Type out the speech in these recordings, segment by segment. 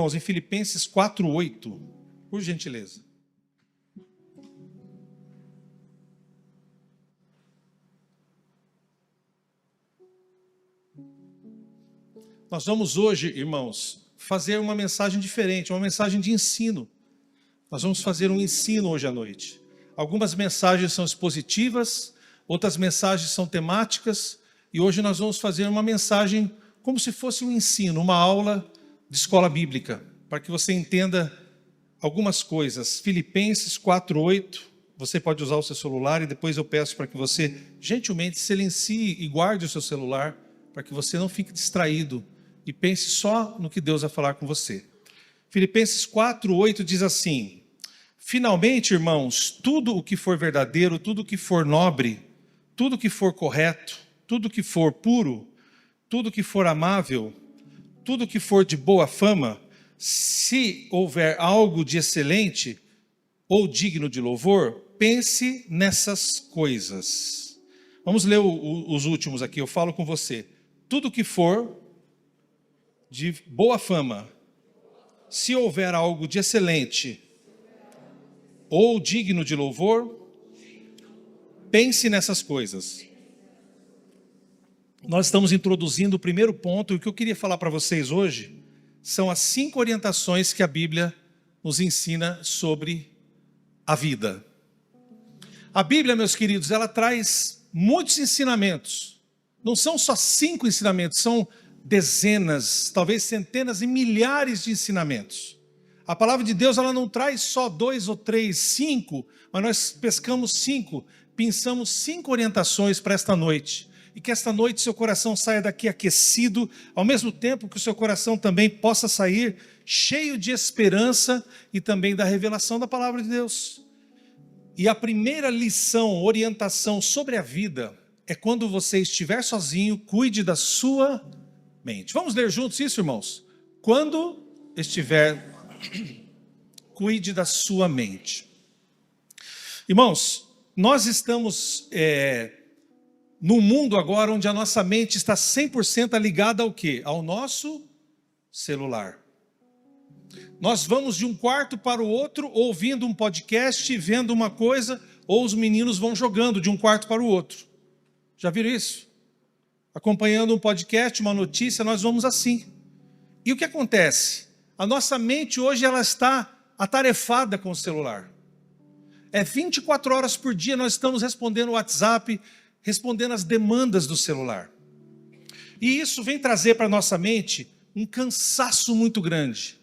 Irmãos, em Filipenses 4:8, por gentileza. Nós vamos hoje, irmãos, fazer uma mensagem diferente, uma mensagem de ensino. Nós vamos fazer um ensino hoje à noite. Algumas mensagens são expositivas, outras mensagens são temáticas, e hoje nós vamos fazer uma mensagem como se fosse um ensino, uma aula de escola bíblica, para que você entenda algumas coisas. Filipenses 4:8, você pode usar o seu celular e depois eu peço para que você gentilmente silencie e guarde o seu celular, para que você não fique distraído e pense só no que Deus vai falar com você. Filipenses 4:8 diz assim: finalmente, irmãos, tudo o que for verdadeiro, tudo o que for nobre, tudo o que for correto, tudo o que for puro, tudo o que for amável, tudo o que for de boa fama, se houver algo de excelente ou digno de louvor, pense nessas coisas. Vamos ler os últimos aqui, eu falo com você. Tudo o que for de boa fama, se houver algo de excelente ou digno de louvor, pense nessas coisas. Nós estamos introduzindo o primeiro ponto, e o que eu queria falar para vocês hoje são as 5 orientações que a Bíblia nos ensina sobre a vida. A Bíblia, meus queridos, ela traz muitos ensinamentos. Não são só 5 ensinamentos, são dezenas, talvez centenas e milhares de ensinamentos. A palavra de Deus, ela não traz só 2 ou 3, 5, mas nós pescamos 5, pensamos 5 orientações para esta noite. E que esta noite seu coração saia daqui aquecido, ao mesmo tempo que o seu coração também possa sair cheio de esperança e também da revelação da palavra de Deus. E a primeira lição, orientação sobre a vida, é quando você estiver sozinho, cuide da sua mente. Vamos ler juntos isso, irmãos? Quando estiver, cuide da sua mente. Irmãos, nós estamos num mundo agora onde a nossa mente está 100% ligada ao quê? Ao nosso celular. Nós vamos de um quarto para o outro, ouvindo um podcast, vendo uma coisa, ou os meninos vão jogando de um quarto para o outro. Já viram isso? Acompanhando um podcast, uma notícia, nós vamos assim. E o que acontece? A nossa mente hoje ela está atarefada com o celular. 24 horas por dia nós estamos respondendo o WhatsApp, respondendo as demandas do celular. E isso vem trazer para a nossa mente um cansaço muito grande.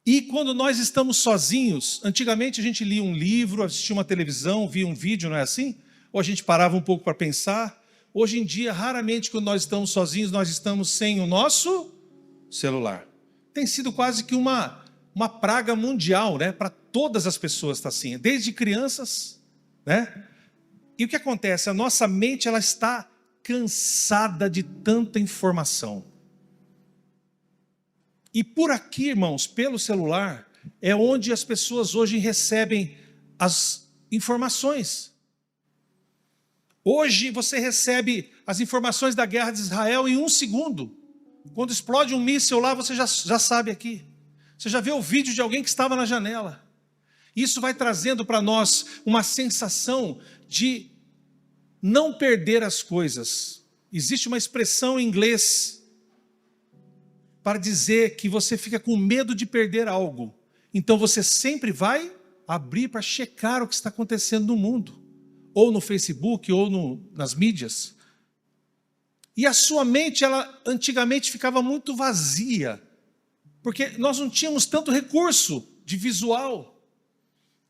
E quando nós estamos sozinhos, antigamente a gente lia um livro, assistia uma televisão, via um vídeo, não é assim? Ou a gente parava um pouco para pensar. Hoje em dia, raramente quando nós estamos sozinhos, nós estamos sem o nosso celular. Tem sido quase que uma praga mundial, né? Para todas as pessoas está assim, desde crianças, né? E o que acontece? A nossa mente ela está cansada de tanta informação. E por aqui, irmãos, pelo celular, é onde as pessoas hoje recebem as informações. Hoje você recebe as informações da guerra de Israel em 1 segundo. Quando explode um míssil lá, você já sabe aqui. Você já vê o vídeo de alguém que estava na janela. Isso vai trazendo para nós uma sensação de não perder as coisas. Existe uma expressão em inglês para dizer que você fica com medo de perder algo. Então você sempre vai abrir para checar o que está acontecendo no mundo. Ou no Facebook, ou nas mídias. E a sua mente, ela antigamente ficava muito vazia. Porque nós não tínhamos tanto recurso de visual.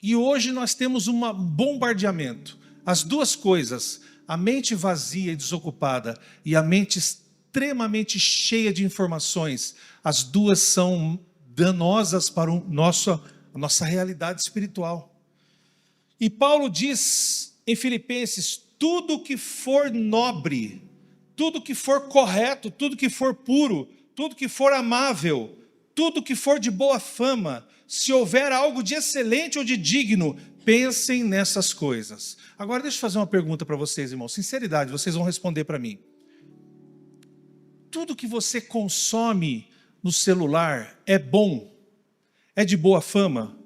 E hoje nós temos um bombardeamento. As duas coisas, a mente vazia e desocupada e a mente extremamente cheia de informações, as duas são danosas para a nossa realidade espiritual. E Paulo diz em Filipenses, tudo que for nobre, tudo que for correto, tudo que for puro, tudo que for amável, tudo que for de boa fama, se houver algo de excelente ou de digno, pensem nessas coisas. Agora deixa eu fazer uma pergunta para vocês, irmãos. Sinceridade, vocês vão responder para mim. Tudo que você consome no celular é bom, é de boa fama,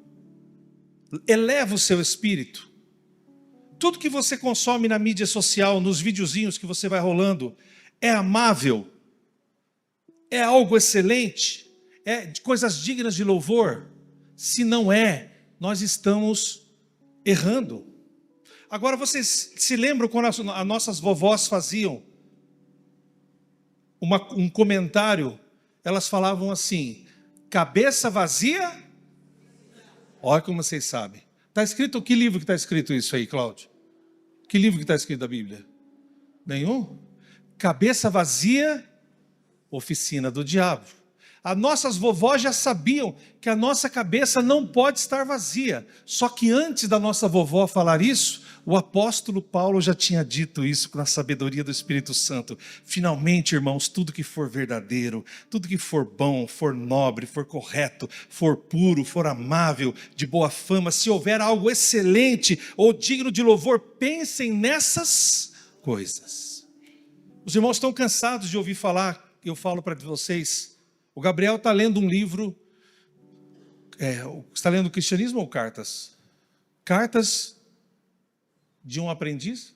eleva o seu espírito. Tudo que você consome na mídia social, nos videozinhos que você vai rolando, é amável, é algo excelente, é de coisas dignas de louvor. Se não é, nós estamos errando. Agora vocês se lembram quando as nossas vovós faziam um comentário? Elas falavam assim: cabeça vazia? Olha como vocês sabem. Está escrito, que livro que está escrito isso aí, Cláudio? Que livro que está escrito da Bíblia? Nenhum? Cabeça vazia, oficina do diabo. As nossas vovós já sabiam que a nossa cabeça não pode estar vazia. Só que antes da nossa vovó falar isso, o apóstolo Paulo já tinha dito isso na sabedoria do Espírito Santo. Finalmente, irmãos, tudo que for verdadeiro, tudo que for bom, for nobre, for correto, for puro, for amável, de boa fama, se houver algo excelente ou digno de louvor, pensem nessas coisas. Os irmãos estão cansados de ouvir falar, eu falo para vocês. O Gabriel está lendo um livro, está lendo Cristianismo ou Cartas? Cartas de um aprendiz?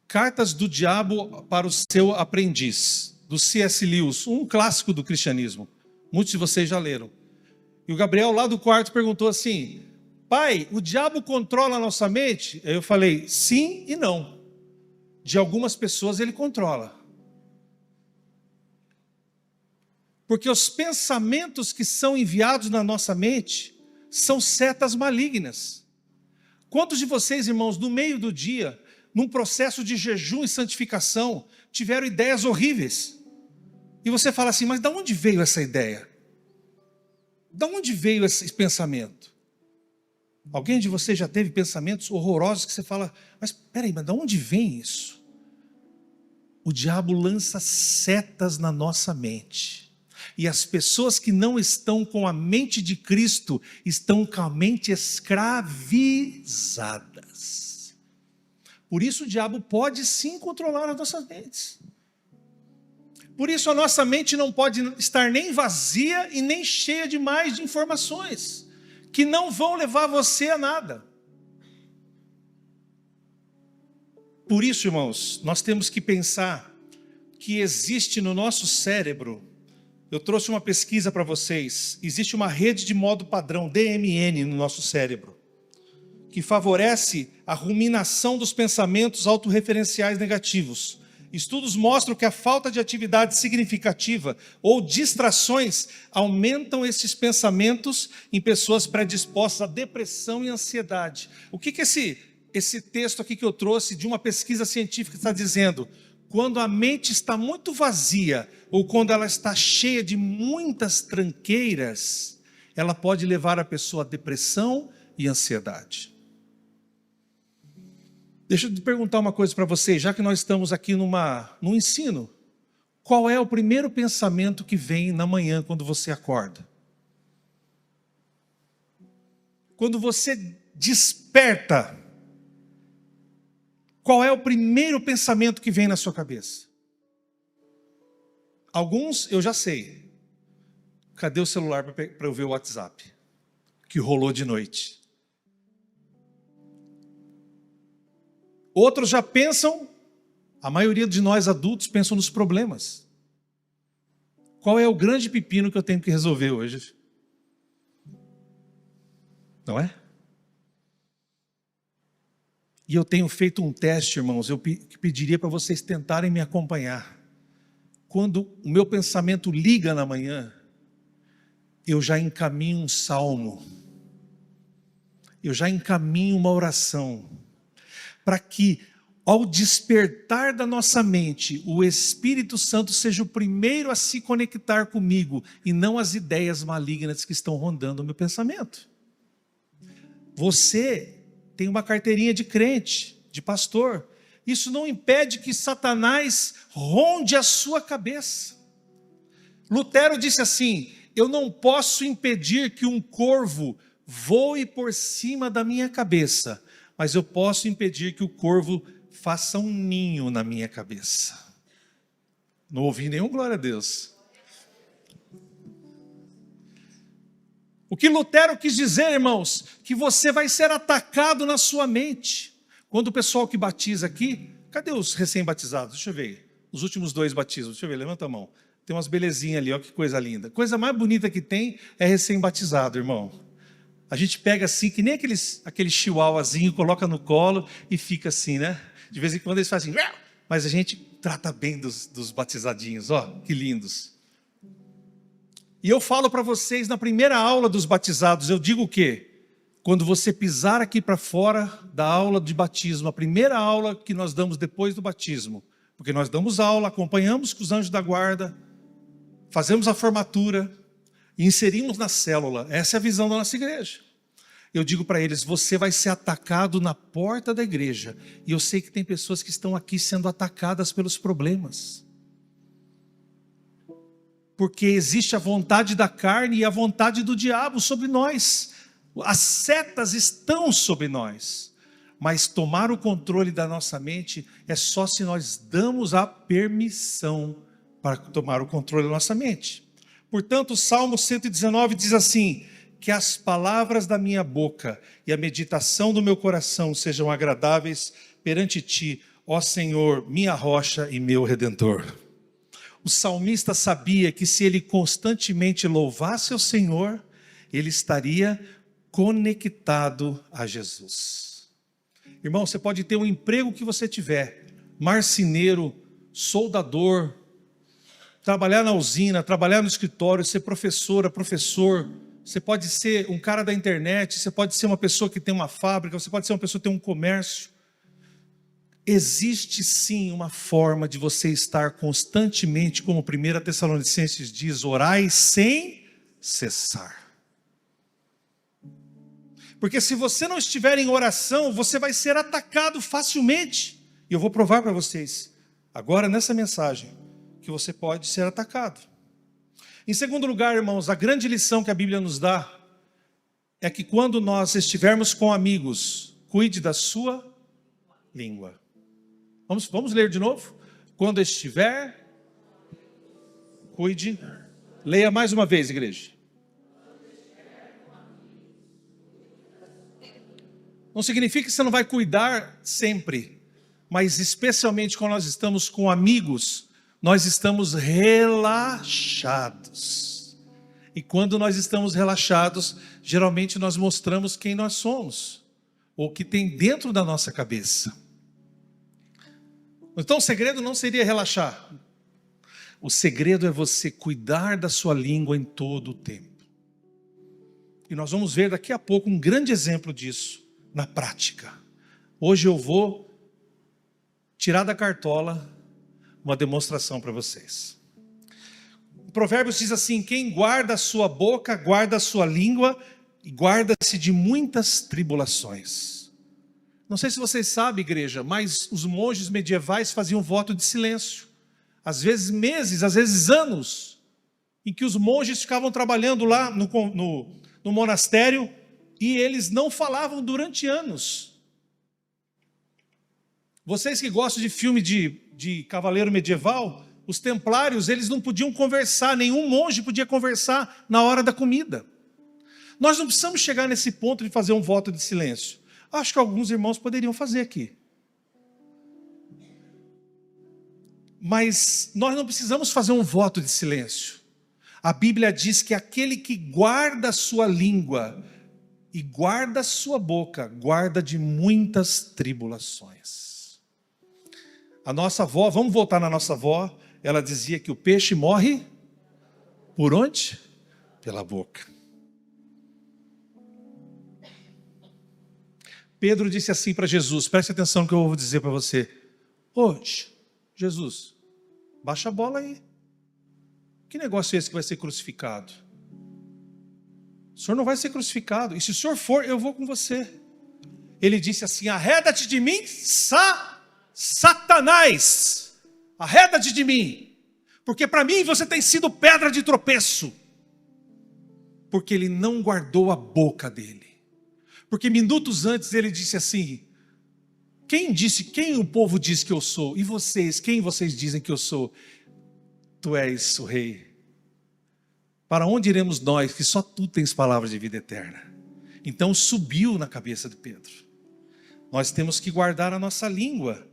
Cartas do Diabo para o seu aprendiz, do C.S. Lewis, um clássico do cristianismo. Muitos de vocês já leram. E o Gabriel lá do quarto perguntou assim: pai, o diabo controla a nossa mente? Aí eu falei, sim e não. De algumas pessoas ele controla. Porque os pensamentos que são enviados na nossa mente são setas malignas. Quantos de vocês, irmãos, no meio do dia, num processo de jejum e santificação, tiveram ideias horríveis? E você fala assim, mas de onde veio essa ideia? De onde veio esse pensamento? Alguém de vocês já teve pensamentos horrorosos que você fala, mas peraí, mas de onde vem isso? O diabo lança setas na nossa mente. E as pessoas que não estão com a mente de Cristo estão com a mente escravizadas. Por isso o diabo pode sim controlar as nossas mentes. Por isso a nossa mente não pode estar nem vazia e nem cheia demais de informações que não vão levar você a nada. Por isso, irmãos, nós temos que pensar que existe no nosso cérebro. Eu trouxe uma pesquisa para vocês. Existe uma rede de modo padrão, DMN, no nosso cérebro, que favorece a ruminação dos pensamentos autorreferenciais negativos. Estudos mostram que a falta de atividade significativa ou distrações aumentam esses pensamentos em pessoas predispostas à depressão e ansiedade. O que esse texto aqui que eu trouxe de uma pesquisa científica está dizendo? Quando a mente está muito vazia, ou quando ela está cheia de muitas tranqueiras, ela pode levar a pessoa a depressão e ansiedade. Deixa eu te perguntar uma coisa para vocês, já que nós estamos aqui num ensino. Qual é o primeiro pensamento que vem na manhã quando você acorda? Quando você desperta, qual é o primeiro pensamento que vem na sua cabeça? Alguns eu já sei. Cadê o celular para eu ver o WhatsApp? Que rolou de noite. Outros já pensam, a maioria de nós adultos pensam nos problemas. Qual é o grande pepino que eu tenho que resolver hoje? Não é? E eu tenho feito um teste, irmãos, eu pediria para vocês tentarem me acompanhar. Quando o meu pensamento liga na manhã, eu já encaminho um salmo, eu já encaminho uma oração, para que, ao despertar da nossa mente, o Espírito Santo seja o primeiro a se conectar comigo, e não as ideias malignas que estão rondando o meu pensamento. Você tem uma carteirinha de crente, de pastor. Isso não impede que Satanás ronde a sua cabeça. Lutero disse assim: eu não posso impedir que um corvo voe por cima da minha cabeça, mas eu posso impedir que o corvo faça um ninho na minha cabeça. Não ouvi nenhum glória a Deus. O que Lutero quis dizer, irmãos, que você vai ser atacado na sua mente. Quando o pessoal que batiza aqui, cadê os recém-batizados? Deixa eu ver. Os últimos 2 batismos, deixa eu ver, levanta a mão. Tem umas belezinhas ali, ó, que coisa linda. Coisa mais bonita que tem é recém-batizado, irmão. A gente pega assim, que nem aquele chihuahuazinho, coloca no colo e fica assim, né? De vez em quando eles fazem assim, mas a gente trata bem dos batizadinhos, ó, que lindos. E eu falo para vocês, na primeira aula dos batizados, eu digo o quê? Quando você pisar aqui para fora da aula de batismo, a primeira aula que nós damos depois do batismo, porque nós damos aula, acompanhamos com os anjos da guarda, fazemos a formatura e inserimos na célula. Essa é a visão da nossa igreja. Eu digo para eles, você vai ser atacado na porta da igreja. E eu sei que tem pessoas que estão aqui sendo atacadas pelos problemas. Porque existe a vontade da carne e a vontade do diabo sobre nós. As setas estão sobre nós. Mas tomar o controle da nossa mente é só se nós damos a permissão para tomar o controle da nossa mente. Portanto, o Salmo 119 diz assim, que as palavras da minha boca e a meditação do meu coração sejam agradáveis perante ti, ó Senhor, minha rocha e meu redentor. O salmista sabia que se ele constantemente louvasse o Senhor, ele estaria conectado a Jesus. Irmão, você pode ter o emprego que você tiver, marceneiro, soldador, trabalhar na usina, trabalhar no escritório, ser professora, professor. Você pode ser um cara da internet, você pode ser uma pessoa que tem uma fábrica, você pode ser uma pessoa que tem um comércio. Existe sim uma forma de você estar constantemente, como 1 Tessalonicenses diz, orai sem cessar. Porque se você não estiver em oração, você vai ser atacado facilmente. E eu vou provar para vocês, agora nessa mensagem, que você pode ser atacado. Em segundo lugar, irmãos, a grande lição que a Bíblia nos dá é que quando nós estivermos com amigos, cuide da sua língua. Vamos ler de novo? Quando estiver, cuide. Leia mais uma vez, igreja. Não significa que você não vai cuidar sempre, mas especialmente quando nós estamos com amigos, nós estamos relaxados. E quando nós estamos relaxados, geralmente nós mostramos quem nós somos, ou o que tem dentro da nossa cabeça. Então o segredo não seria relaxar. O segredo é você cuidar da sua língua em todo o tempo. E nós vamos ver daqui a pouco um grande exemplo disso na prática. Hoje eu vou tirar da cartola uma demonstração para vocês. O Provérbios diz assim, quem guarda a sua boca, guarda a sua língua e guarda-se de muitas tribulações. Não sei se vocês sabem, igreja, mas os monges medievais faziam voto de silêncio. Às vezes meses, às vezes anos, em que os monges ficavam trabalhando lá no monastério e eles não falavam durante anos. Vocês que gostam de filme de cavaleiro medieval, os templários, eles não podiam conversar, nenhum monge podia conversar na hora da comida. Nós não precisamos chegar nesse ponto de fazer um voto de silêncio. Acho que alguns irmãos poderiam fazer aqui. Mas nós não precisamos fazer um voto de silêncio. A Bíblia diz que aquele que guarda a sua língua e guarda a sua boca, guarda de muitas tribulações. A nossa avó, vamos voltar na nossa avó, ela dizia que o peixe morre por onde? Pela boca. Pedro disse assim para Jesus, preste atenção no que eu vou dizer para você. Hoje, Jesus, baixa a bola aí. Que negócio é esse que vai ser crucificado? O senhor não vai ser crucificado. E se o senhor for, eu vou com você. Ele disse assim, arreda-te de mim, Satanás. Arreda-te de mim. Porque para mim você tem sido pedra de tropeço. Porque ele não guardou a boca dele. Porque minutos antes ele disse assim, quem o povo diz que eu sou? E vocês, quem vocês dizem que eu sou? Tu és o rei. Para onde iremos nós, que só tu tens palavras de vida eterna? Então subiu na cabeça de Pedro. Nós temos que guardar a nossa língua.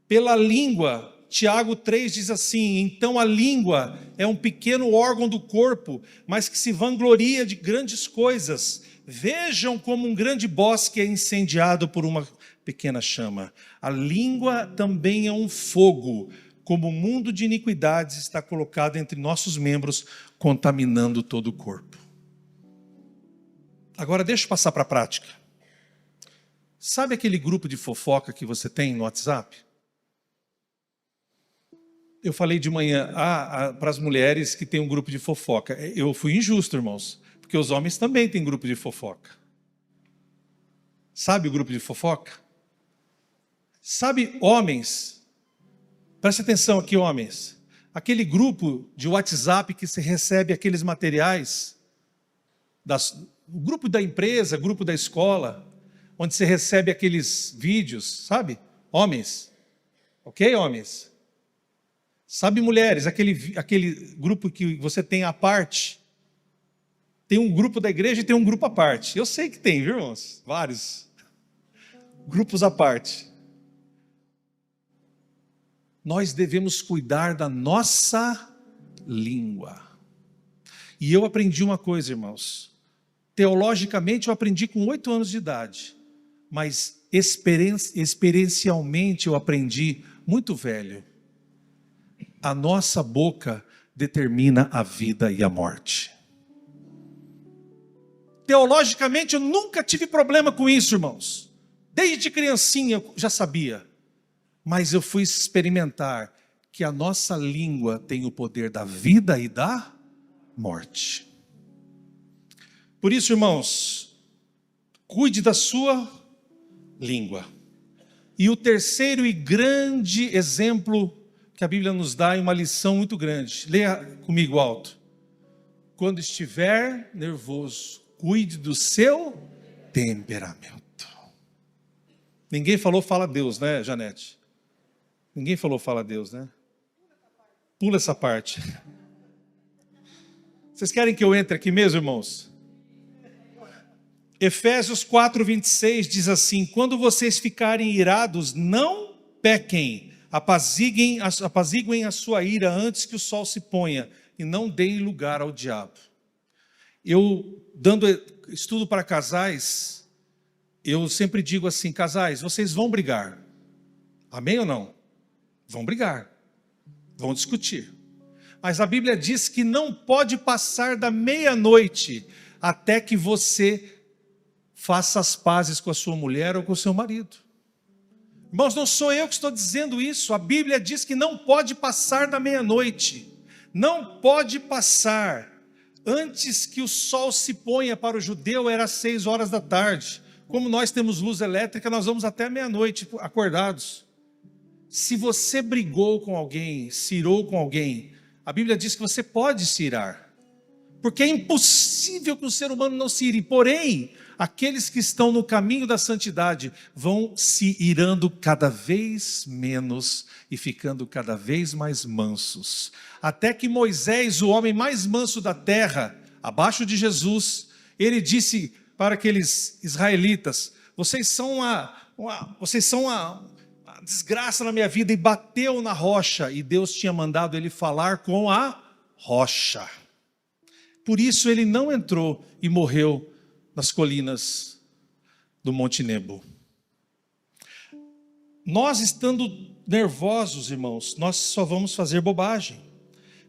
Pela língua, Tiago 3 diz assim: então a língua é um pequeno órgão do corpo, mas que se vangloria de grandes coisas. Vejam como um grande bosque é incendiado por uma pequena chama. A língua também é um fogo, como o mundo de iniquidades está colocado entre nossos membros, contaminando todo o corpo. Agora deixa eu passar para a prática. Sabe aquele grupo de fofoca que você tem no WhatsApp? Eu falei de manhã para as mulheres que tem um grupo de fofoca. Eu fui injusto, irmãos, porque os homens também têm grupo de fofoca. Sabe o grupo de fofoca? Sabe, homens, preste atenção aqui, homens. Aquele grupo de WhatsApp que se recebe aqueles materiais, o grupo da empresa, grupo da escola, onde você recebe aqueles vídeos, sabe? Homens. Ok, homens? Sabe, mulheres, aquele grupo que você tem à parte? Tem um grupo da igreja e tem um grupo à parte. Eu sei que tem, viu, irmãos? Vários grupos à parte. Nós devemos cuidar da nossa língua. E eu aprendi uma coisa, irmãos. Teologicamente eu aprendi com 8 anos de idade. Mas experiencialmente eu aprendi muito velho. A nossa boca determina a vida e a morte. Teologicamente eu nunca tive problema com isso, irmãos. Desde criancinha eu já sabia. Mas eu fui experimentar que a nossa língua tem o poder da vida e da morte. Por isso, irmãos, cuide da sua língua. E o terceiro e grande exemplo que a Bíblia nos dá é uma lição muito grande. Leia comigo alto. Quando estiver nervoso, cuide do seu temperamento. Ninguém falou fala a Deus, né, Janete? Ninguém falou fala a Deus, né? Pula essa parte. Vocês querem que eu entre aqui mesmo, irmãos? Efésios 4:26 diz assim: quando vocês ficarem irados, não pequem, apaziguem a sua ira antes que o sol se ponha, e não deem lugar ao diabo. Eu, dando estudo para casais, eu sempre digo assim: casais, vocês vão brigar. Amém ou não? Vão brigar, vão discutir. Mas a Bíblia diz que não pode passar da meia-noite até que você faça as pazes com a sua mulher ou com o seu marido. Irmãos, não sou eu que estou dizendo isso. A Bíblia diz que não pode passar da meia-noite. Não pode passar. Antes que o sol se ponha, para o judeu era 6 horas da tarde. Como nós temos luz elétrica, nós vamos até meia-noite acordados. Se você brigou com alguém, se irou com alguém, a Bíblia diz que você pode se irar. Porque é impossível que o ser humano não se ire. Porém, aqueles que estão no caminho da santidade vão se irando cada vez menos e ficando cada vez mais mansos. Até que Moisés, o homem mais manso da terra, abaixo de Jesus, ele disse para aqueles israelitas: vocês são uma desgraça na minha vida, e bateu na rocha, e Deus tinha mandado ele falar com a rocha. Por isso ele não entrou e morreu nas colinas do Monte Nebo. Nós estando nervosos, irmãos, nós só vamos fazer bobagem.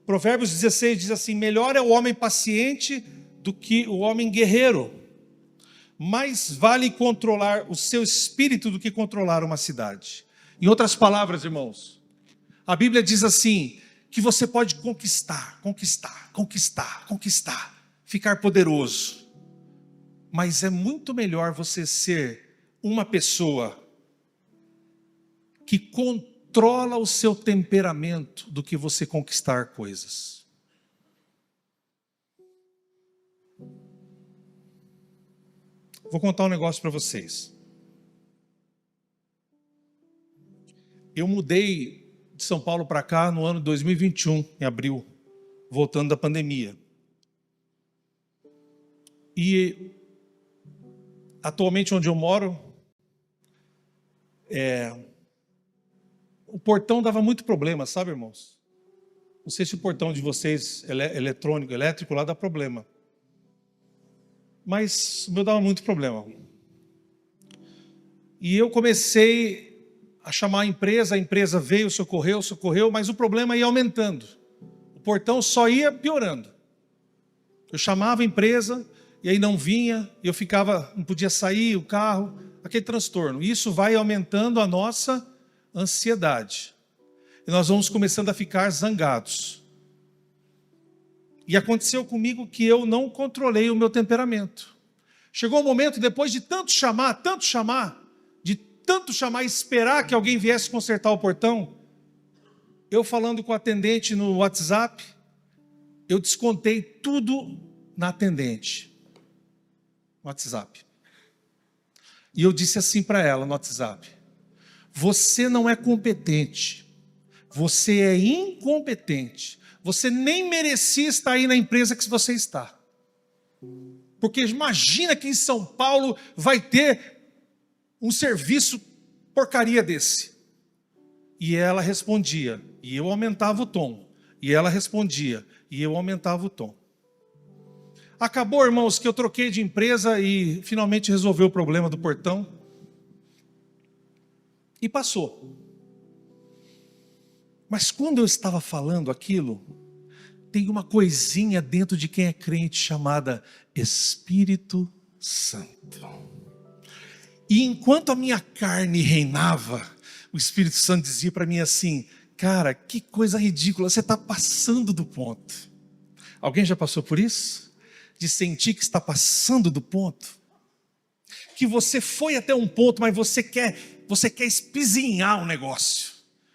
Provérbios 16 diz assim: melhor é o homem paciente do que o homem guerreiro. Mais vale controlar o seu espírito do que controlar uma cidade. Em outras palavras, irmãos, a Bíblia diz assim, que você pode conquistar, ficar poderoso. Mas é muito melhor você ser uma pessoa que controla o seu temperamento do que você conquistar coisas. Vou contar um negócio para vocês. Eu mudei de São Paulo para cá no ano de 2021, em abril, voltando da pandemia. E atualmente onde eu moro, o portão dava muito problema, sabe, irmãos? Não sei se o portão de vocês, eletrônico, elétrico, lá dá problema. Mas o meu dava muito problema. E eu comecei a chamar a empresa veio, socorreu, mas o problema ia aumentando. O portão só ia piorando. Eu chamava a empresa, e aí não vinha, eu ficava, não podia sair, o carro, aquele transtorno. Isso vai aumentando a nossa ansiedade. E nós vamos começando a ficar zangados. E aconteceu comigo que eu não controlei o meu temperamento. Chegou um momento, depois de tanto chamar, e esperar que alguém viesse consertar o portão, eu falando com o atendente no WhatsApp, eu descontei tudo na atendente, no WhatsApp. E eu disse assim para ela no WhatsApp: você não é competente, você é incompetente, você nem merecia estar aí na empresa que você está. Porque imagina que em São Paulo vai ter um serviço porcaria desse. E ela respondia, e eu aumentava o tom. E ela respondia, e eu aumentava o tom. Acabou, irmãos, que eu troquei de empresa e finalmente resolveu o problema do portão. E passou. Mas quando eu estava falando aquilo, tem uma coisinha dentro de quem é crente chamada Espírito Santo. E enquanto a minha carne reinava, o Espírito Santo dizia para mim assim: cara, que coisa ridícula, você está passando do ponto. Alguém já passou por isso? De sentir que está passando do ponto? Que você foi até um ponto, mas você quer espizinhar o negócio.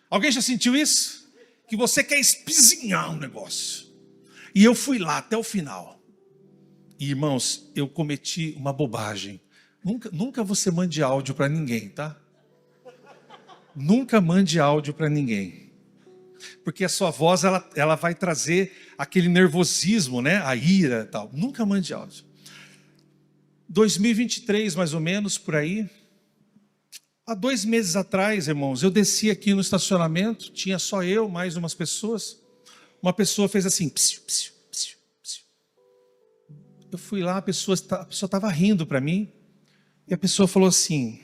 Alguém já sentiu isso? Que você quer espizinhar o negócio. E eu fui lá até o final. E, irmãos, eu cometi uma bobagem. Nunca você mande áudio para ninguém, tá? Nunca mande áudio para ninguém. Porque a sua voz, ela vai trazer aquele nervosismo, né? A ira e tal. Nunca mande áudio. 2023, mais ou menos, por aí. Há 2 meses atrás, irmãos, eu desci aqui no estacionamento. Tinha só eu, mais umas pessoas. Uma pessoa fez assim, psiu, psiu, psiu, psiu. Eu fui lá, a pessoa estava rindo para mim. E a pessoa falou assim: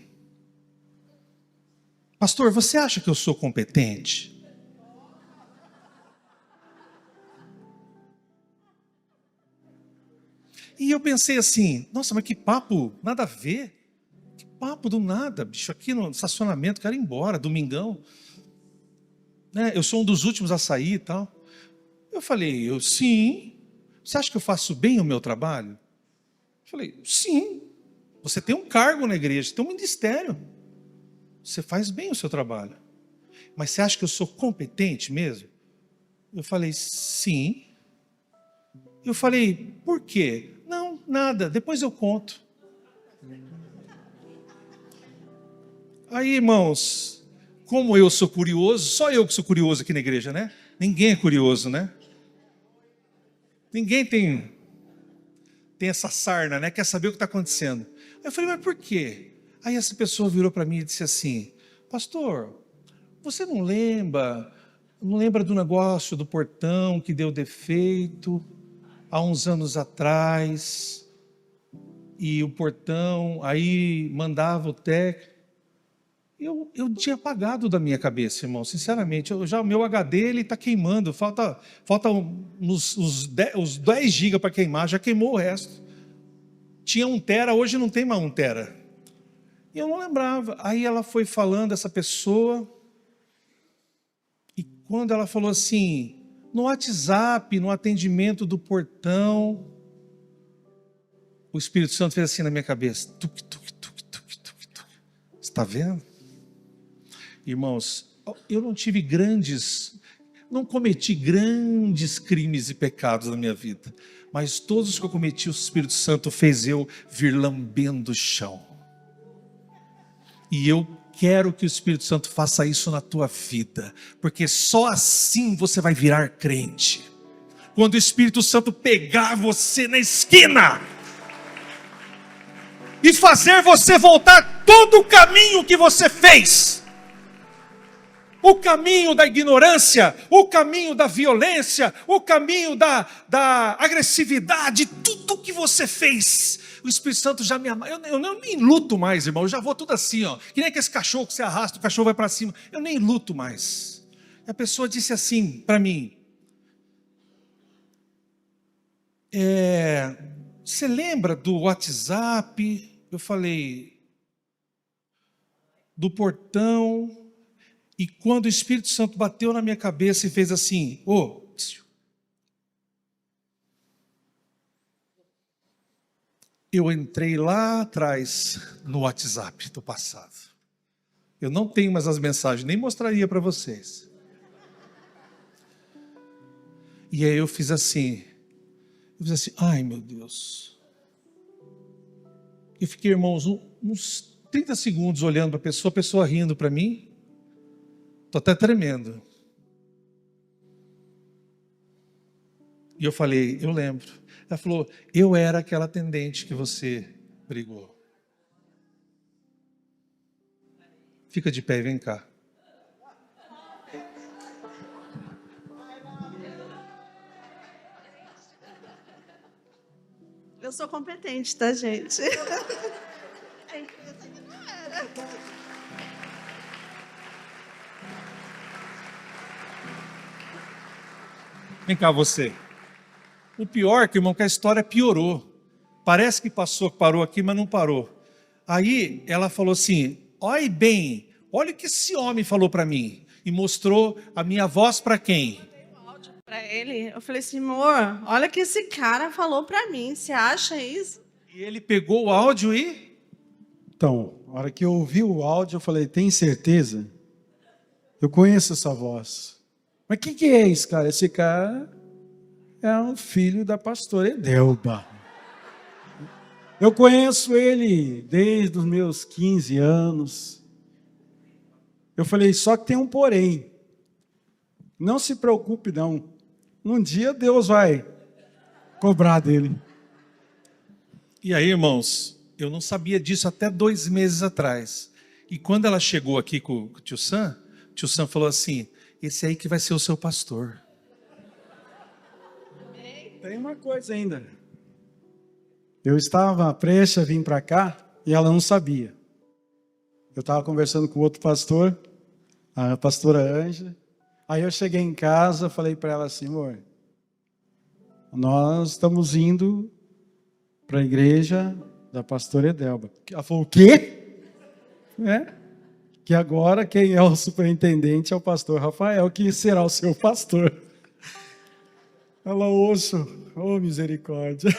pastor, você acha que eu sou competente? E eu pensei assim: nossa, mas que papo, nada a ver. Que papo do nada, bicho, aqui no estacionamento, quero ir embora, domingão. Né? Eu sou um dos últimos a sair e tal. Eu falei: sim. Você acha que eu faço bem o meu trabalho? Eu falei: sim. Você tem um cargo na igreja, tem um ministério. Você faz bem o seu trabalho. Mas você acha que eu sou competente mesmo? Eu falei: sim. Eu falei: por quê? Não, nada, depois eu conto. Aí, irmãos, como eu sou curioso, só eu que sou curioso aqui na igreja, né? Ninguém é curioso, né? Ninguém tem essa sarna, né? Quer saber o que está acontecendo. Aí eu falei: mas por quê? Aí essa pessoa virou para mim e disse assim: pastor, você não lembra do negócio do portão que deu defeito há uns anos atrás? E o portão, aí mandava o técnico. Eu tinha apagado da minha cabeça, irmão, sinceramente. O meu HD está queimando, falta os 10 GB para queimar, já queimou o resto. Tinha 1 tera, hoje não tem mais 1 tera. E eu não lembrava. Aí ela foi falando, essa pessoa, e quando ela falou assim, no WhatsApp, no atendimento do portão, o Espírito Santo fez assim na minha cabeça. Tuc, tuc, tuc, tuc, tuc, tuc. Você está vendo? Irmãos, eu não cometi grandes crimes e pecados na minha vida, mas todos os que eu cometi, o Espírito Santo fez eu vir lambendo o chão. E eu quero que o Espírito Santo faça isso na tua vida, porque só assim você vai virar crente. Quando o Espírito Santo pegar você na esquina e fazer você voltar todo o caminho que você fez. O caminho da ignorância, o caminho da violência, o caminho da agressividade, tudo que você fez. O Espírito Santo já me ama. Eu nem luto mais, irmão. Eu já vou tudo assim, ó. Que nem aquele cachorro que você arrasta, o cachorro vai para cima. Eu nem luto mais. E a pessoa disse assim para mim: você lembra do WhatsApp? Eu falei, do portão. E quando o Espírito Santo bateu na minha cabeça e fez assim, eu entrei lá atrás no WhatsApp do passado. Eu não tenho mais as mensagens, nem mostraria para vocês. E aí eu fiz assim, ai meu Deus. Eu fiquei, irmãos, uns 30 segundos olhando para a pessoa rindo para mim. Estou até tremendo. E eu falei, eu lembro. Ela falou, eu era aquela atendente que você brigou. Fica de pé e vem cá. Eu sou competente, tá, gente? Vem cá você. O pior, irmão, que a história piorou. Parece que parou aqui, mas não parou. Aí ela falou assim, olha bem, olha o que esse homem falou para mim. E mostrou a minha voz para quem? Eu dei o áudio para ele. Eu falei assim, amor, olha o que esse cara falou para mim. Você acha isso? E ele pegou o áudio e... Então, na hora que eu ouvi o áudio, eu falei, tem certeza? Eu conheço essa voz. Mas quem que é esse cara? Esse cara é um filho da pastora Edelba. Eu conheço ele desde os meus 15 anos. Eu falei, só que tem um porém. Não se preocupe não. Um dia Deus vai cobrar dele. E aí, irmãos, eu não sabia disso até 2 meses atrás. E quando ela chegou aqui com o tio Sam falou assim, esse aí que vai ser o seu pastor. Tem uma coisa ainda. Eu estava prestes a vir para cá e ela não sabia. Eu estava conversando com outro pastor, a pastora Ângela. Aí eu cheguei em casa, falei para ela assim, amor, nós estamos indo para a igreja da pastora Edelba. Ela falou, o quê? Que agora quem é o superintendente é o pastor Rafael, que será o seu pastor. Ela, osso, oh misericórdia.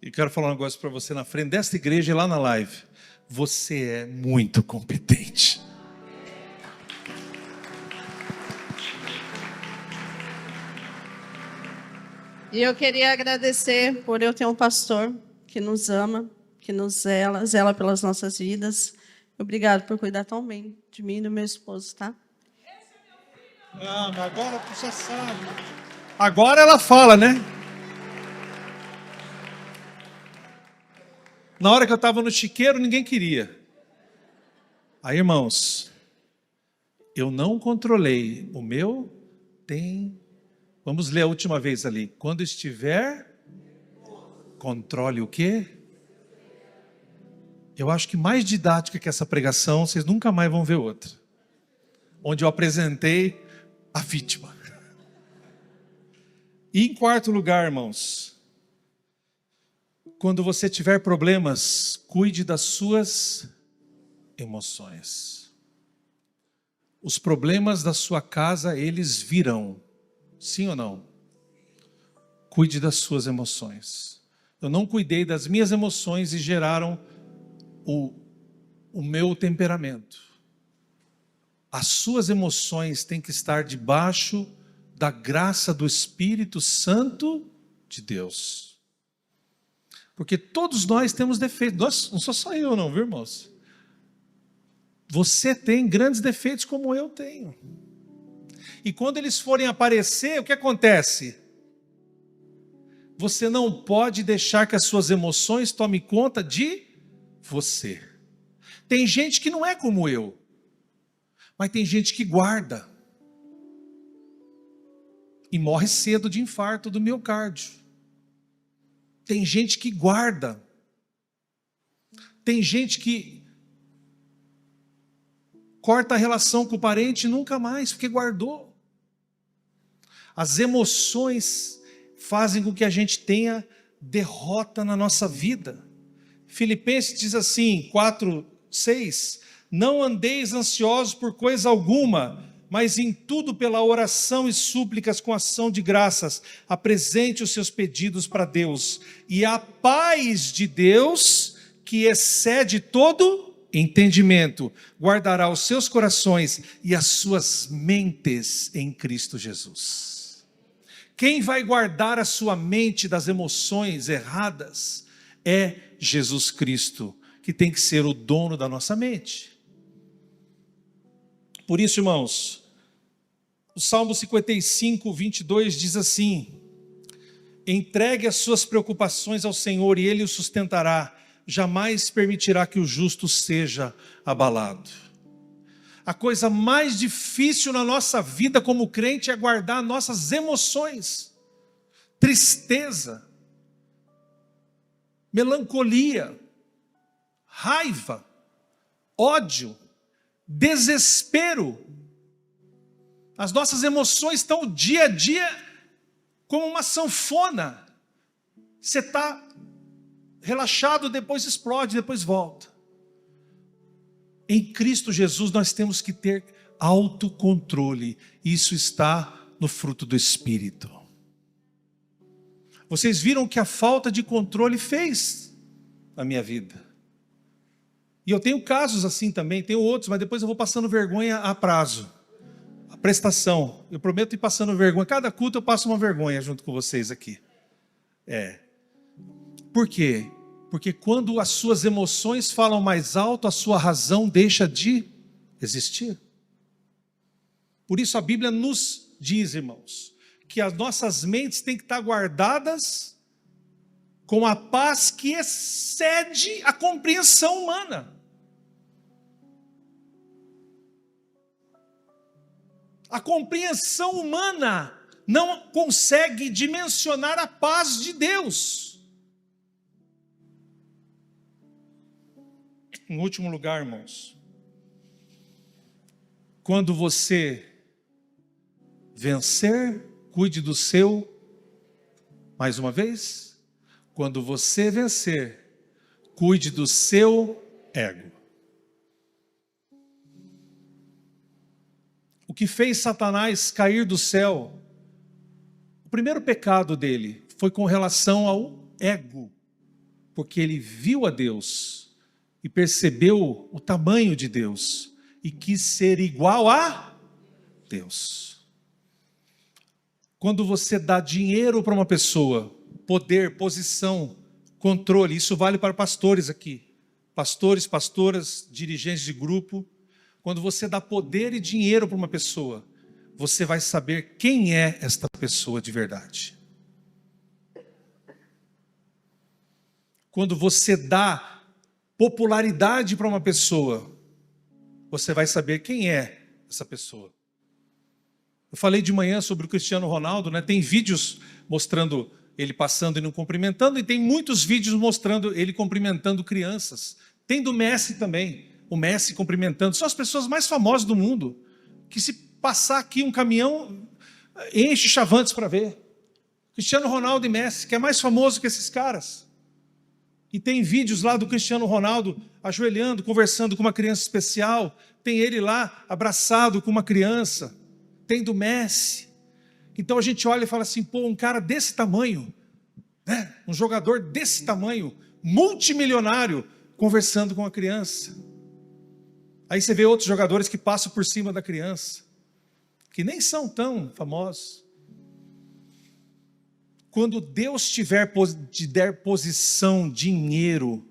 E quero falar um negócio para você na frente desta igreja e lá na live. Você é muito competente. E eu queria agradecer por eu ter um pastor que nos ama, que nos zela pelas nossas vidas. Obrigado por cuidar tão bem de mim e do meu esposo, tá? Ah, mas agora você sabe. Agora ela fala, né? Na hora que eu estava no chiqueiro, ninguém queria. Aí, irmãos, eu não controlei. O meu tem... Vamos ler a última vez ali. Quando estiver, controle o quê? Eu acho que mais didática que essa pregação, vocês nunca mais vão ver outra. Onde eu apresentei a vítima. E em quarto lugar, irmãos, quando você tiver problemas, cuide das suas emoções. Os problemas da sua casa, eles virão. Sim ou não? Cuide das suas emoções. Eu não cuidei das minhas emoções e geraram o meu temperamento. As suas emoções têm que estar debaixo da graça do Espírito Santo de Deus. Porque todos nós temos defeitos. Não sou só eu não, viu, irmãos? Você tem grandes defeitos como eu tenho. E quando eles forem aparecer, o que acontece? você não pode deixar que as suas emoções tomem conta de você. Tem gente que não é como eu, mas tem gente que guarda e morre cedo de infarto do miocárdio. Tem gente que guarda. Tem gente que corta a relação com o parente e nunca mais, porque guardou. As emoções fazem com que a gente tenha derrota na nossa vida. Filipenses diz assim, 4:6, não andeis ansiosos por coisa alguma, mas em tudo pela oração e súplicas com ação de graças, apresente os seus pedidos para Deus, e a paz de Deus, que excede todo entendimento, guardará os seus corações e as suas mentes em Cristo Jesus. Quem vai guardar a sua mente das emoções erradas é Jesus Cristo, que tem que ser o dono da nossa mente. Por isso, irmãos, o Salmo 55:22 diz assim: entregue as suas preocupações ao Senhor e Ele o sustentará, jamais permitirá que o justo seja abalado. A coisa mais difícil na nossa vida como crente é guardar nossas emoções, tristeza, melancolia, raiva, ódio, desespero. As nossas emoções estão dia a dia como uma sanfona. Você está relaxado, depois explode, depois volta. Em Cristo Jesus nós temos que ter autocontrole. Isso está no fruto do Espírito. Vocês viram o que a falta de controle fez na minha vida. E eu tenho casos assim também, tenho outros, mas depois eu vou passando vergonha a prazo. A prestação, eu prometo ir passando vergonha. Cada culto eu passo uma vergonha junto com vocês aqui. Por quê? Porque quando as suas emoções falam mais alto, a sua razão deixa de existir. Por isso a Bíblia nos diz, irmãos, que as nossas mentes têm que estar guardadas com a paz que excede a compreensão humana. A compreensão humana não consegue dimensionar a paz de Deus. Em último lugar, irmãos, quando você vencer, cuide do seu, mais uma vez, quando você vencer, cuide do seu ego. O que fez Satanás cair do céu, o primeiro pecado dele foi com relação ao ego, porque ele viu a Deus e percebeu o tamanho de Deus e quis ser igual a Deus. Quando você dá dinheiro para uma pessoa, poder, posição, controle, isso vale para pastores aqui, pastores, pastoras, dirigentes de grupo. Quando você dá poder e dinheiro para uma pessoa, você vai saber quem é esta pessoa de verdade. Quando você dá popularidade para uma pessoa, você vai saber quem é essa pessoa. Eu falei de manhã sobre o Cristiano Ronaldo, né? Tem vídeos mostrando ele passando e não cumprimentando, e tem muitos vídeos mostrando ele cumprimentando crianças. Tem do Messi também, o Messi cumprimentando. São as pessoas mais famosas do mundo, que se passar aqui um caminhão, enche Chavantes para ver. Cristiano Ronaldo e Messi, que é mais famoso que esses caras. E tem vídeos lá do Cristiano Ronaldo ajoelhando, conversando com uma criança especial. Tem ele lá abraçado com uma criança. Tem do Messi. Então a gente olha e fala assim, pô, um cara desse tamanho, né? Um jogador desse tamanho, multimilionário, conversando com uma criança. Aí você vê outros jogadores que passam por cima da criança, que nem são tão famosos. Quando Deus te der posição, dinheiro,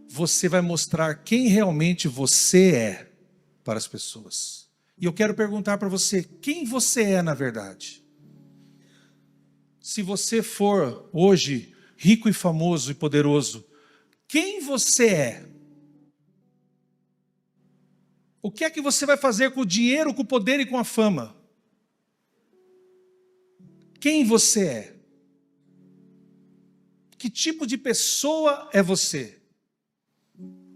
você vai mostrar quem realmente você é para as pessoas. E eu quero perguntar para você, quem você é na verdade? se você for hoje rico e famoso e poderoso, quem você é? O que é que você vai fazer com o dinheiro, com o poder e com a fama? Quem você é? Que tipo de pessoa é você?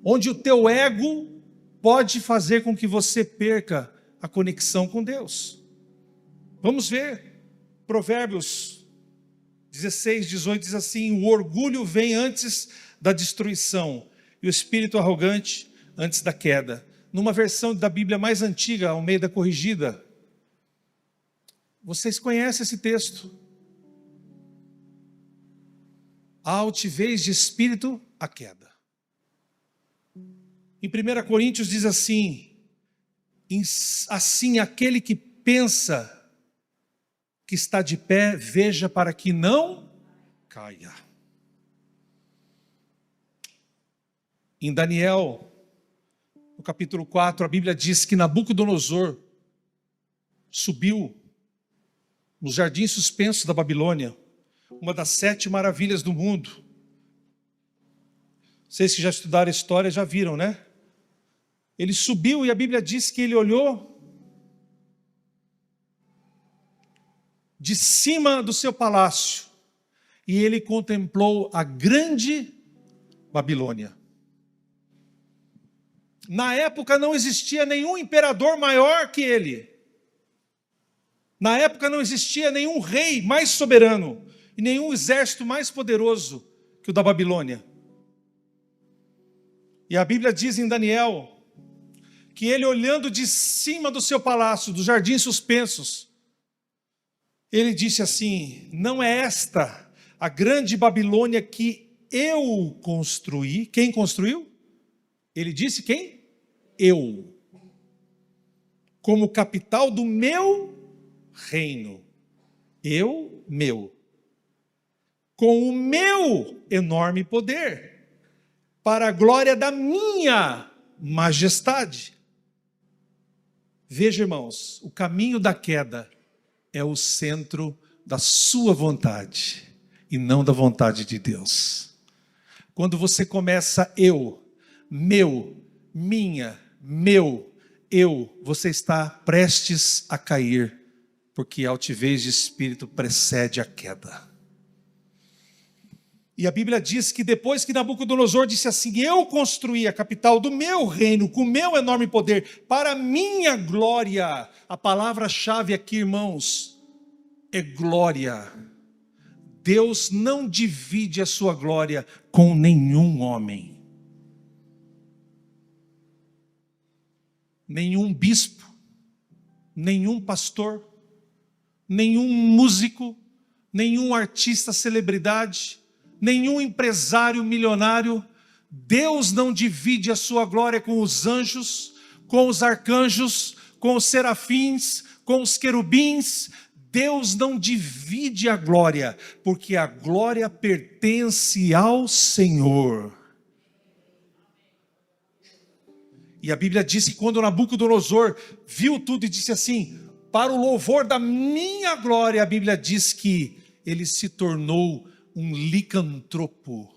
Onde o teu ego pode fazer com que você perca a conexão com Deus. Vamos ver. Provérbios 16, 18 diz assim: o orgulho vem antes da destruição e o espírito arrogante antes da queda. Numa versão da Bíblia mais antiga, Almeida Corrigida, vocês conhecem esse texto. A altivez de espírito, a queda. Em 1 Coríntios diz assim: assim aquele que pensa que está de pé, veja para que não caia. Em Daniel, no capítulo 4, a Bíblia diz que Nabucodonosor subiu nos jardins suspensos da Babilônia, uma das 7 maravilhas do mundo. Vocês que já estudaram história já viram, né? Ele subiu e a Bíblia diz que ele olhou de cima do seu palácio e ele contemplou a grande Babilônia. Na época não existia nenhum imperador maior que ele. Na época não existia nenhum rei mais soberano e nenhum exército mais poderoso que o da Babilônia. E a Bíblia diz em Daniel que ele, olhando de cima do seu palácio, dos jardins suspensos, ele disse assim: não é esta a grande Babilônia que eu construí? Quem construiu? Ele disse quem? Eu. Como capital do meu reino. Eu, meu. Com o meu enorme poder, para a glória da minha majestade. Veja, irmãos, o caminho da queda é o centro da sua vontade e não da vontade de Deus. Quando você começa eu, meu, minha, meu, eu, você está prestes a cair, porque a altivez de espírito precede a queda. E a Bíblia diz que depois que Nabucodonosor disse assim: eu construí a capital do meu reino com o meu enorme poder, para a minha glória. A palavra-chave aqui, irmãos, é glória. Deus não divide a sua glória com nenhum homem. Nenhum bispo, nenhum pastor, nenhum músico, nenhum artista celebridade, nenhum empresário milionário. Deus não divide a sua glória com os anjos, com os arcanjos, com os serafins, com os querubins. Deus não divide a glória, porque a glória pertence ao Senhor. E a Bíblia diz que quando Nabucodonosor viu tudo e disse assim: para o louvor da minha glória, a Bíblia diz que ele se tornou um licantropo,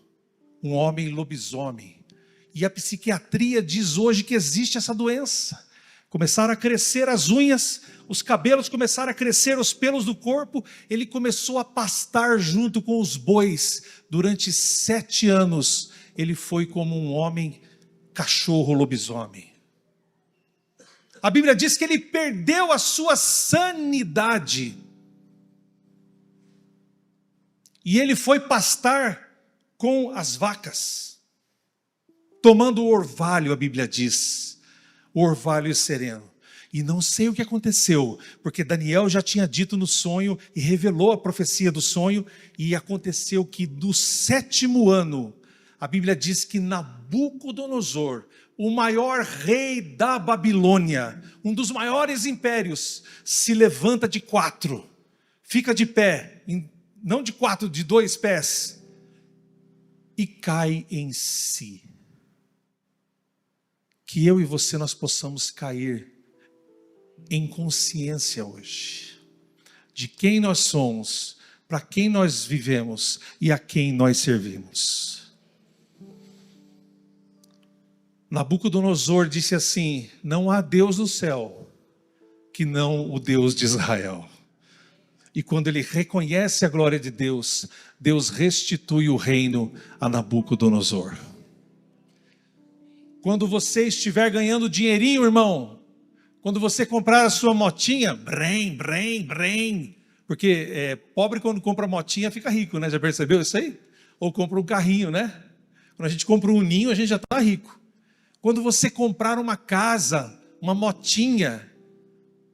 um homem lobisomem. E a psiquiatria diz hoje que existe essa doença. Começaram a crescer as unhas, os cabelos começaram a crescer, os pelos do corpo. Ele começou a pastar junto com os bois. Durante 7 anos, ele foi como um homem cachorro lobisomem. A Bíblia diz que ele perdeu a sua sanidade. E ele foi pastar com as vacas, tomando o orvalho, a Bíblia diz, o orvalho sereno. E não sei o que aconteceu, porque Daniel já tinha dito no sonho e revelou a profecia do sonho, e aconteceu que no 7º ano, a Bíblia diz que Nabucodonosor, o maior rei da Babilônia, um dos maiores impérios, se levanta de 4, fica de pé, não de 4, de 2 pés, e cai em si. Que eu e você nós possamos cair em consciência hoje, de quem nós somos, para quem nós vivemos e a quem nós servimos. Nabucodonosor disse assim: não há Deus no céu que não o Deus de Israel. E quando ele reconhece a glória de Deus, Deus restitui o reino a Nabucodonosor. Quando você estiver ganhando dinheirinho, irmão, quando você comprar a sua motinha, brem, porque pobre quando compra motinha fica rico, né? Já percebeu isso aí? Ou compra um carrinho, né? Quando a gente compra um ninho, a gente já está rico. Quando você comprar uma casa, uma motinha,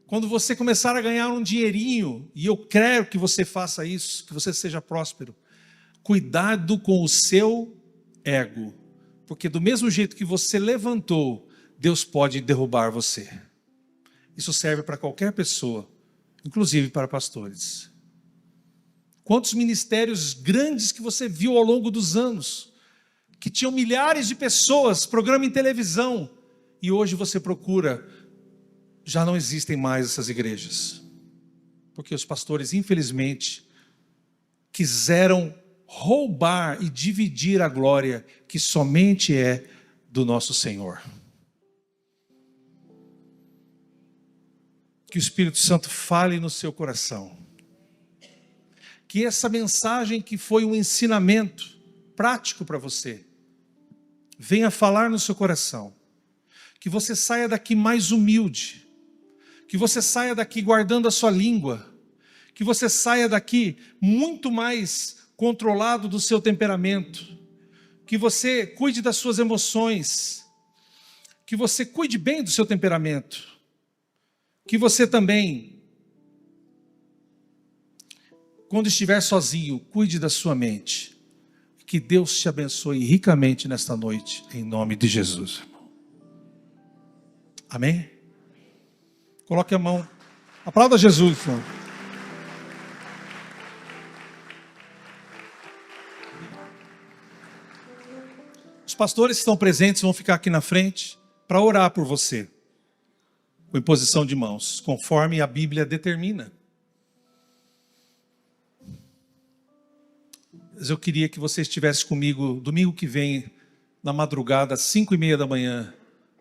quando você começar a ganhar um dinheirinho, e eu quero que você faça isso, que você seja próspero, cuidado com o seu ego, porque do mesmo jeito que você levantou, Deus pode derrubar você. Isso serve para qualquer pessoa, inclusive para pastores. Quantos ministérios grandes que você viu ao longo dos anos, que tinham milhares de pessoas, programa em televisão, e hoje você procura, já não existem mais essas igrejas, porque os pastores, infelizmente, quiseram roubar e dividir a glória que somente é do nosso Senhor. Que o Espírito Santo fale no seu coração, que essa mensagem que foi um ensinamento prático para você, venha falar no seu coração, que você saia daqui mais humilde, que você saia daqui guardando a sua língua, que você saia daqui muito mais controlado do seu temperamento, que você cuide das suas emoções, que você cuide bem do seu temperamento, que você também, quando estiver sozinho, cuide da sua mente. Que Deus te abençoe ricamente nesta noite, em nome de Jesus. Amém? Coloque a mão. Aplauda Jesus, irmão. Os pastores que estão presentes vão ficar aqui na frente para orar por você, com imposição de mãos, conforme a Bíblia determina. Mas eu queria que você estivesse comigo domingo que vem, na madrugada, às 5:30 da manhã,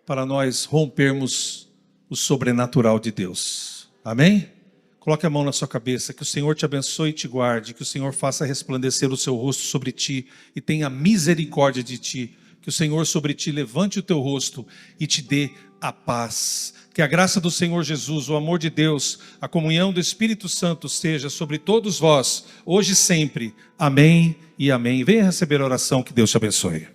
para nós rompermos o sobrenatural de Deus. Amém? Coloque a mão na sua cabeça, que o Senhor te abençoe e te guarde, que o Senhor faça resplandecer o seu rosto sobre ti e tenha misericórdia de ti, que o Senhor sobre ti levante o teu rosto e te dê a paz. Que a graça do Senhor Jesus, o amor de Deus, a comunhão do Espírito Santo seja sobre todos vós, hoje e sempre. Amém e amém. Venha receber a oração, que Deus te abençoe.